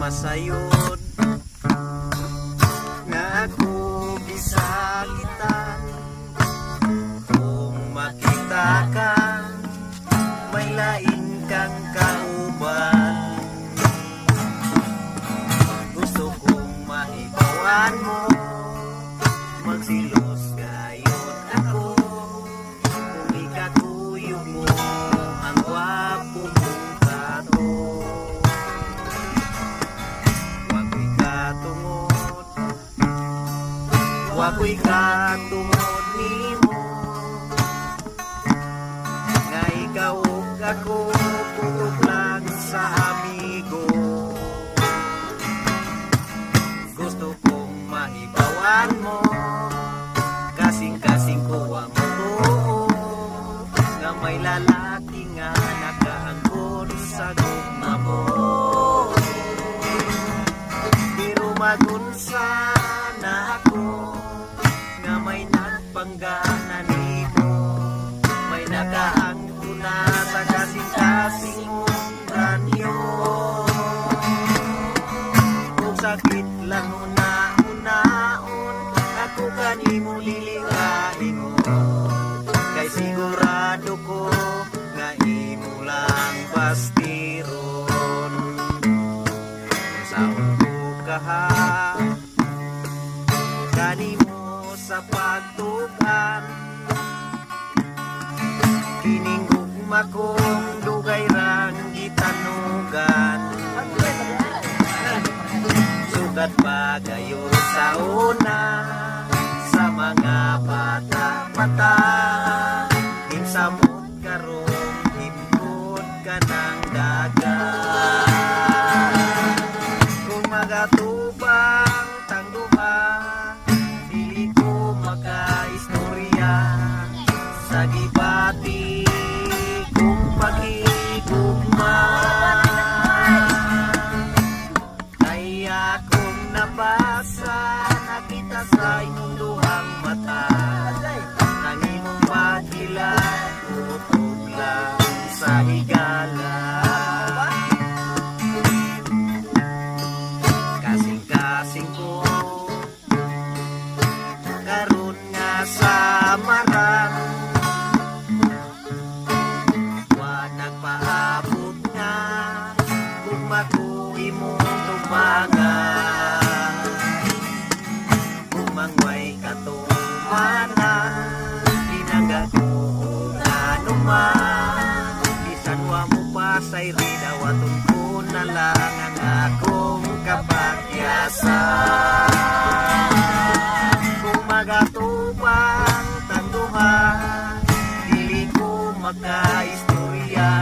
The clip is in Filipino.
masayod nga ako gisakitan. Kung makita ka, may lain kang kauban. Gusto kong mahibawan mo, magsilos ngayon ako. Kung ikatuyo mo ang gwapo mong tato, wako'y katungod, wako'y katungod nimo. Nga ikaw ug ako, putog lang sa amigo. Gusto kong mahibawan mo, kasing-kasing ko ang totoo, nga may lalaki nga nakaangkon sa gugma mo. Pero magunsa na ako, nga may nagpanggana nito, may nakaangkon na sa kasing-kasing mong ranyo. Kung sakit lang una-unaon, ako kanimo lilingahin mo. Kay sigurado ko nga imo lang bastiron. Kung saon ko kaha, kanimo sa pagtugan, kining gugma kong dugay rang gitanugan. Sugat pa gayon sa una, sa mga bata-bata, himsamot karong himpod ka ng dagat. Kung magatubang tangduha, dili ko makaistorya sa gibati kung pag-igugma. Ay akong nabasa, nakita sa inyong duhang mata, ang imong pagkilat, utog lang sa higala. Kasing-kasing ko karon nga sa marang, wa nagpaabot nga kung makuhi mong tumangan. Kung mangway katumanan, dinagagong anuman, bisan wa mo pa sa irida, waton ko na lang ang akong kapagyasan. Kung magatubang tanduhan, dili ko makaistorya